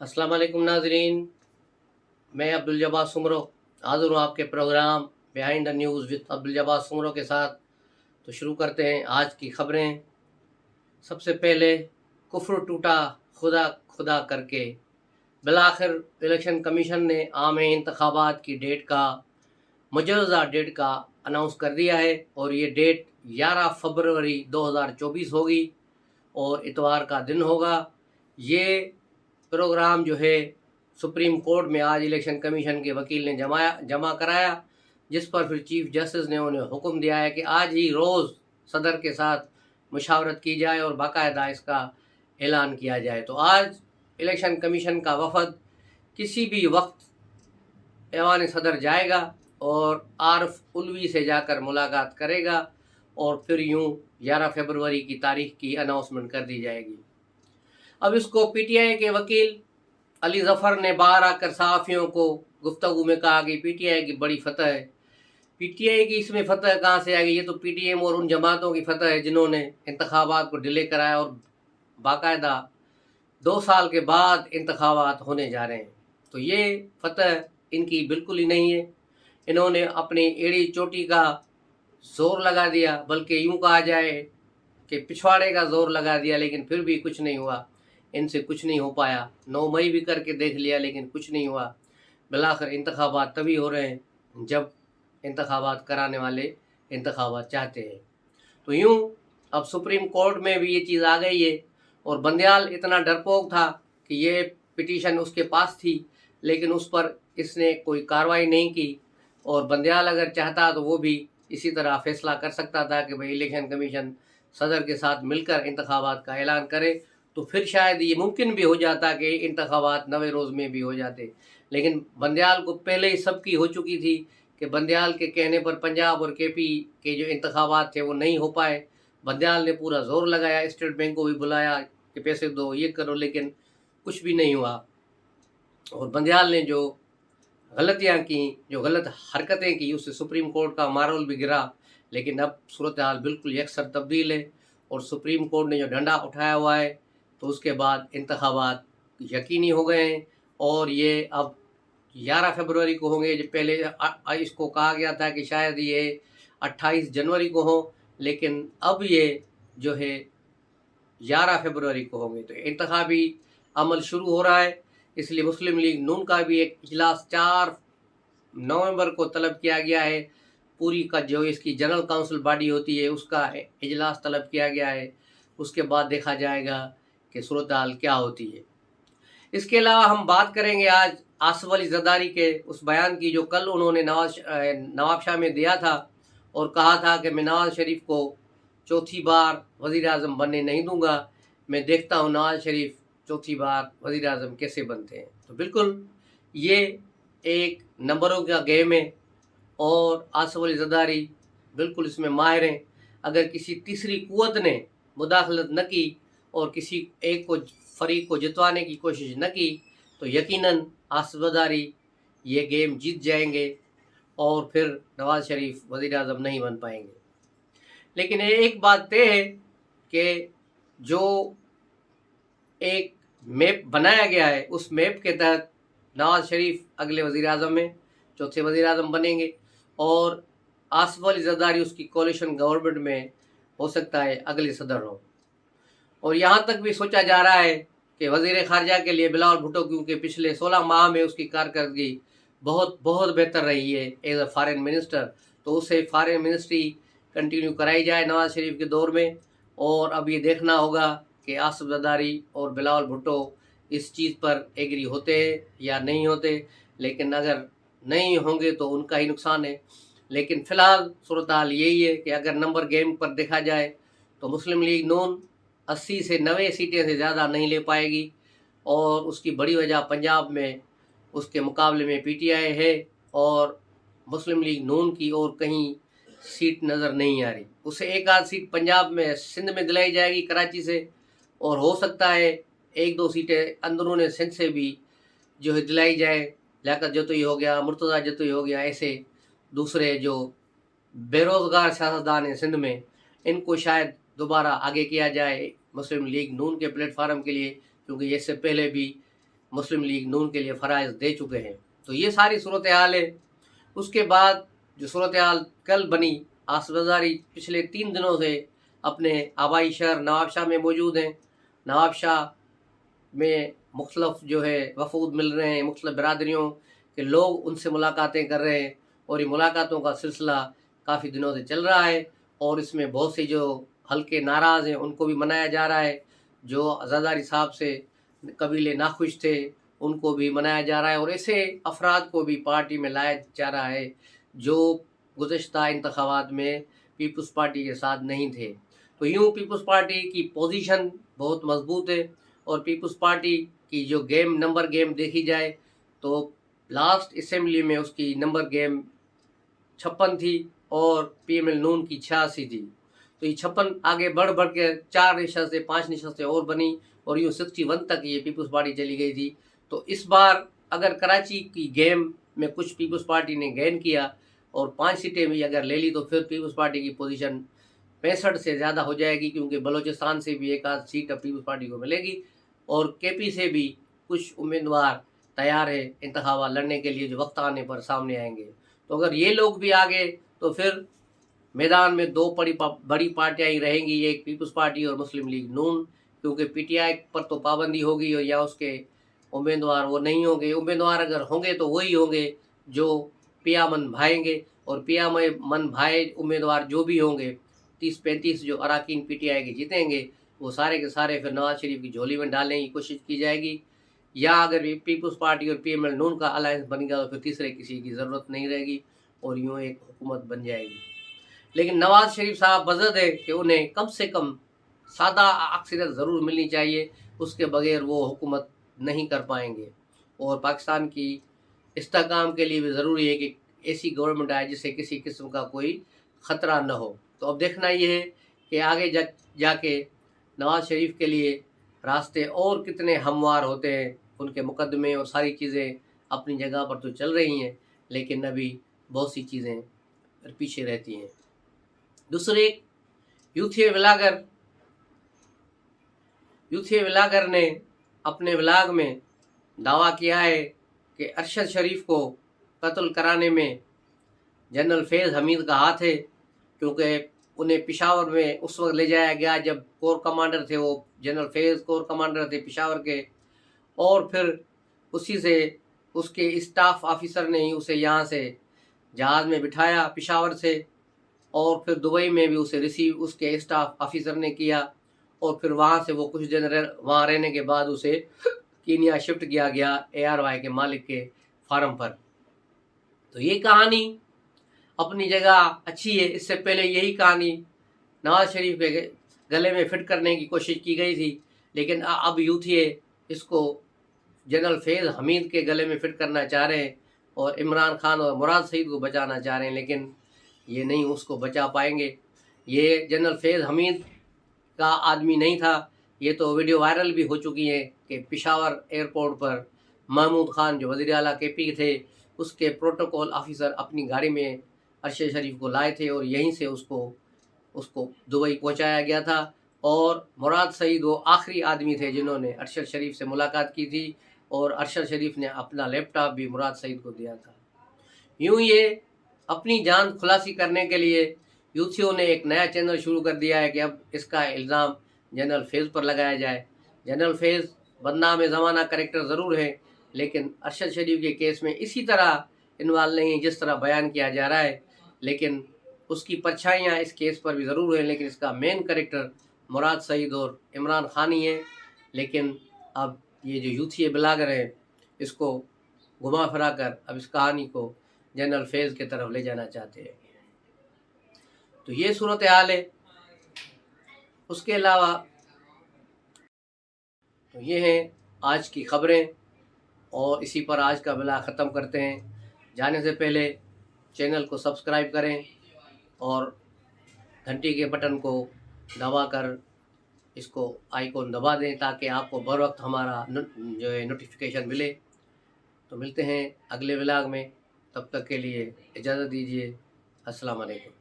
अस्सलाम वालेकुम नाजरीन, मैं अब्दुल जब्बार सुमरो हाज़िर हूँ आपके program behind the news with Abdul Jabbar Soomro के साथ। तो शुरू करते हैं आज की खबरें। सबसे पहले, कुफ्र टूटा खुदा खुदा करके। बिलाखिर इलेक्शन कमीशन ने आम इंतखाबात की मुजवज़ा डेट का अनाउंस कर दिया है और ये डेट 11 फरवरी 2024 होगी और इतवार का दिन होगा। ये प्रोग्राम जो है सुप्रीम कोर्ट में आज इलेक्शन कमीशन के वकील ने जमा कराया, जिस पर फिर चीफ जस्टिस ने उन्हें हुक्म दिया है कि आज ही रोज़ सदर के साथ मुशावरत की जाए और बाकायदा इसका ऐलान किया जाए। तो आज इलेक्शन कमीशन का वफद किसी भी वक्त ऐवान सदर जाएगा और आरफ उलवी से जाकर मुलाकात करेगा और फिर यूं 11 फरवरी की तारीख की अनाउंसमेंट कर दी जाएगी। अब इसको पीटीआई के वकील अली जफ़र ने बाहर आकर सहाफ़ियों को गुफ्तगू में कहा कि पीटीआई की बड़ी फतह है। पीटीआई की इसमें फतह कहाँ से आ गई? ये तो पीटीएम और उन जमातों की फतह है जिन्होंने इंतखाबात को डिले कराया और बाकायदा 2 साल के बाद इंतखाबात होने जा रहे हैं। तो ये फतह इनकी बिल्कुल ही नहीं है। इन्होंने अपनी एड़ी चोटी का जोर लगा दिया, बल्कि यूँ कहा जाए कि पिछवाड़े का जोर लगा दिया, लेकिन फिर भी कुछ नहीं हुआ। इनसे कुछ नहीं हो पाया। 9 मई भी करके देख लिया, लेकिन कुछ नहीं हुआ। बिलाखिर इंतखाबात तभी हो रहे हैं जब इंतखाबात कराने वाले इंतखाबात चाहते हैं। तो यूँ अब सुप्रीम कोर्ट में भी ये चीज़ आ गई है और बंदयाल इतना डरपोक था कि ये पिटीशन उसके पास थी, लेकिन उस पर इसने कोई कार्रवाई नहीं की। और बंदयाल अगर चाहता तो वो भी इसी तरह फैसला कर सकता था कि भाई इलेक्शन कमीशन सदर के साथ मिलकर इंतखाबात का ऐलान करे, तो फिर शायद ये मुमकिन भी हो जाता कि इंतखाबात 9वें रोज़ में भी हो जाते। लेकिन बंदयाल को पहले ही सबकी हो चुकी थी कि बंदयाल के कहने पर पंजाब और केपी के जो इंतखाबात थे वो नहीं हो पाए। बंदयाल ने पूरा जोर लगाया, स्टेट बैंक को भी बुलाया कि पैसे दो, ये करो, लेकिन कुछ भी नहीं हुआ। और बंदयाल ने जो गलतियाँ की, जो गलत हरकतें की, उससे सुप्रीम कोर्ट का मारोल भी गिरा। लेकिन अब सूरत हाल बिल्कुल यकसर तब्दील है और सुप्रीम कोर्ट ने जो डंडा उठाया हुआ है, तो उसके बाद इंतखाबात यकीनी हो गए हैं और ये अब 11 फरवरी को होंगे। जो पहले इसको कहा गया था कि शायद ये 28 जनवरी को हो, लेकिन अब ये जो है 11 फरवरी को होंगे। तो इंतखाबी अमल शुरू हो रहा है। इसलिए मुस्लिम लीग नून का भी एक इजलास 4 नवंबर को तलब किया गया है। पूरी का जो इसकी जनरल काउंसिल बॉडी होती है उसका इजलास तलब किया गया है। उसके बाद देखा जाएगा कि सूरत हाल क्या होती है। इसके अलावा हम बात करेंगे आज आसिफ अली जरदारी के उस बयान की जो कल उन्होंने नवाब शाह में दिया था और कहा था कि मैं नवाज शरीफ को चौथी बार वज़ीर आज़म बनने नहीं दूंगा। मैं देखता हूँ नवाज शरीफ चौथी बार वज़ीर आज़म कैसे बनते हैं। तो बिल्कुल ये एक नंबरों का गेम है और आसिफ अली जरदारी बिल्कुल इसमें माहिर हैं। अगर किसी तीसरी कुव्वत ने मुदाखलत न की और किसी एक को फरीक को जितवाने की कोशिश न की, तो यकीनन आसिफ जरदारी ये गेम जीत जाएंगे और फिर नवाज शरीफ वज़ीर आज़म नहीं बन पाएंगे। लेकिन एक बात तय है कि जो एक मैप बनाया गया है, उस मैप के तहत नवाज शरीफ अगले वज़ीर आज़म में चौथे वज़ीर आज़म बनेंगे और आसिफ अली जरदारी उसकी कोalition गवर्नमेंट में हो सकता है अगले सदर हो। और यहाँ तक भी सोचा जा रहा है कि वज़ीर ख़ारजा के लिए बिलावल भुट्टो, क्योंकि पिछले 16 माह में उसकी कारकर्दगी बहुत बहुत बेहतर रही है एज अ फॉरेन मिनिस्टर, तो उसे फॉरेन मिनिस्ट्री कंटिन्यू कराई जाए नवाज शरीफ के दौर में। और अब ये देखना होगा कि आसिफ जरदारी और बिलावल भुट्टो इस चीज़ पर एग्री होते हैं या नहीं होते। लेकिन अगर नहीं होंगे तो उनका ही नुकसान है। लेकिन फ़िलहाल सूरत हाल यही है कि अगर नंबर गेम पर देखा जाए तो मुस्लिम लीग नून 80 से 90 सीटें से ज़्यादा नहीं ले पाएगी और उसकी बड़ी वजह पंजाब में उसके मुकाबले में पीटीआई है और मुस्लिम लीग नून की और कहीं सीट नज़र नहीं आ रही। उसे एक आध सीट पंजाब में सिंध में दिलाई जाएगी कराची से, और हो सकता है 1-2 सीटें अंदरून सिंध से भी जो है दिलाई जाए। लियाकत जतोई हो गया, मुर्तज़ा जतोई हो गया, ऐसे दूसरे जो बेरोज़गार सियासतदान हैं सिंध में, इनको शायद दोबारा आगे किया जाए मुस्लिम लीग नून के प्लेटफार्म के लिए, क्योंकि इससे पहले भी مسلم لیگ نون کے لیے فرائض دے چکے ہیں۔ تو یہ ساری صورتحال ہے۔ اس کے بعد جو صورتحال کل بنی، آصف زرداری پچھلے 3 دنوں سے اپنے آبائی شہر نواب شاہ میں موجود ہیں۔ نواب شاہ میں مختلف جو ہے وفود مل رہے ہیں، مختلف برادریوں کے لوگ ان سے ملاقاتیں کر رہے ہیں، اور یہ ملاقاتوں کا سلسلہ کافی دنوں سے چل رہا ہے، اور اس میں بہت سی جو حلقے ناراض ہیں ان کو بھی منایا جا رہا ہے، جو زرداری صاحب سے قبیلے ناخوش تھے ان کو بھی منایا جا رہا ہے، اور ایسے افراد کو بھی پارٹی میں لایا جا رہا ہے جو گزشتہ انتخابات میں پیپلز پارٹی کے ساتھ نہیں تھے۔ تو یوں پیپلز پارٹی کی پوزیشن بہت مضبوط ہے، اور پیپلز پارٹی کی جو نمبر گیم دیکھی جائے تو لاسٹ اسمبلی میں اس کی نمبر گیم 56 تھی، اور پی ایم ایل نون کی 86 تھی۔ تو یہ 56 آگے بڑھ کے 4 نشستیں 5 نشستیں اور بنی، اور یوں 61 تک یہ پیپلز پارٹی چلی گئی تھی۔ تو اس بار اگر کراچی کی گیم میں کچھ پیپلز پارٹی نے گین کیا اور 5 سیٹیں بھی اگر لے لی تو پھر پیپلز پارٹی کی پوزیشن 65 سے زیادہ ہو جائے گی، کیونکہ بلوچستان سے بھی 1 آدھ سیٹ اب پیپلز پارٹی کو ملے گی، اور کے پی سے بھی کچھ امیدوار تیار ہے انتخابات لڑنے کے لیے جو وقت آنے پر سامنے آئیں گے۔ تو اگر یہ لوگ بھی آگے تو پھر میدان میں 2 بڑی پارٹیاں ہی رہیں گی، ایک پیپلز پارٹی اور مسلم لیگ نون، کیونکہ پی ٹی آئی پر تو پابندی ہوگی، اور یا اس کے امیدوار وہ نہیں ہوں گے۔ امیدوار اگر ہوں گے تو وہی ہوں گے جو پیا من بھائیں گے، اور پیا من بھائی امیدوار جو بھی ہوں گے 30-35 جو اراکین پی ٹی آئی کے جیتیں گے، وہ سارے کے سارے پھر نواز شریف کی جھولی میں ڈالنے کی کوشش کی جائے گی، یا اگر پیپلز پارٹی اور پی ایم ایل نون کا الائنس بن گیا تو پھر تیسرے کسی کی ضرورت نہیں رہے گی، اور یوں ایک حکومت بن جائے گی۔ لیکن نواز شریف صاحب بزد ہے کہ انہیں کم سے کم سادہ اکثریت ضرور ملنی چاہیے، اس کے بغیر وہ حکومت نہیں کر پائیں گے، اور پاکستان کی استحکام کے لیے بھی ضروری ہے کہ ایسی گورنمنٹ آئے جس سے کسی قسم کا کوئی خطرہ نہ ہو۔ تو اب دیکھنا یہ ہے کہ آگے جا کے نواز شریف کے لیے راستے اور کتنے ہموار ہوتے ہیں، ان کے مقدمے اور ساری چیزیں اپنی جگہ پر تو چل رہی ہیں، لیکن ابھی بہت سی چیزیں پیچھے رہتی ہیں۔ دوسرے یوتھی ولاگر نے اپنے ولاگ میں دعویٰ کیا ہے کہ ارشد شریف کو قتل کرانے میں جنرل فیض حمید کا ہاتھ ہے، کیونکہ انہیں پشاور میں اس وقت لے جایا گیا جب کور کمانڈر تھے، وہ جنرل فیض کور کمانڈر تھے پشاور کے، اور پھر اسی سے اس کے اسٹاف آفیسر نے ہی اسے یہاں سے جہاز میں بٹھایا پشاور سے، اور پھر دبئی میں بھی اسے ریسیو اس کے اسٹاف آفیسر نے کیا، اور پھر وہاں سے وہ کچھ دن وہاں رہنے کے بعد اسے کینیا شفٹ کیا گیا ARY کے مالک کے فارم پر۔ تو یہ کہانی اپنی جگہ اچھی ہے۔ اس سے پہلے یہی کہانی نواز شریف کے گلے میں فٹ کرنے کی کوشش کی گئی تھی، لیکن اب یوتھی اس کو جنرل فیض حمید کے گلے میں فٹ کرنا چاہ رہے ہیں، اور عمران خان اور مراد سعید کو بچانا چاہ رہے ہیں، لیکن یہ نہیں اس کو بچا پائیں گے۔ یہ جنرل فیض حمید کا آدمی نہیں تھا، یہ تو ویڈیو وائرل بھی ہو چکی ہے کہ پشاور ایئرپورٹ پر محمود خان جو وزیر اعلیٰ کے پی تھے، اس کے پروٹوکول آفیسر اپنی گاڑی میں ارشد شریف کو لائے تھے، اور یہیں سے اس کو دبئی پہنچایا گیا تھا، اور مراد سعید وہ آخری آدمی تھے جنہوں نے ارشد شریف سے ملاقات کی تھی، اور ارشد شریف نے اپنا لیپ ٹاپ بھی مراد سعید کو دیا تھا۔ یوں یہ اپنی جان خلاصی کرنے کے لیے یوتھیوں نے ایک نیا چینل شروع کر دیا ہے کہ اب اس کا الزام جنرل فیض پر لگایا جائے۔ جنرل فیض بدنام زمانہ کریکٹر ضرور ہے، لیکن ارشد شریف کے کیس میں اسی طرح انوالو نہیں جس طرح بیان کیا جا رہا ہے، لیکن اس کی پرچھائیاں اس کیس پر بھی ضرور ہیں، لیکن اس کا مین کریکٹر مراد سعید اور عمران خان ہی ہے۔ لیکن اب یہ جو یوتھی بلاگر ہے اس کو گھما پھرا کر اب اس کہانی کو جنرل فیض کی طرف لے جانا چاہتے ہیں۔ تو یہ صورتحال ہے۔ اس کے علاوہ تو یہ ہیں آج کی خبریں، اور اسی پر آج کا بلاگ ختم کرتے ہیں۔ جانے سے پہلے چینل کو سبسکرائب کریں اور گھنٹی کے بٹن کو دبا کر اس کو آئیکن دبا دیں تاکہ آپ کو بر وقت ہمارا جو ہے نوٹیفیکیشن ملے۔ تو ملتے ہیں اگلے بلاگ میں، تب تک کے لیے اجازت دیجیے۔ السلام علیکم۔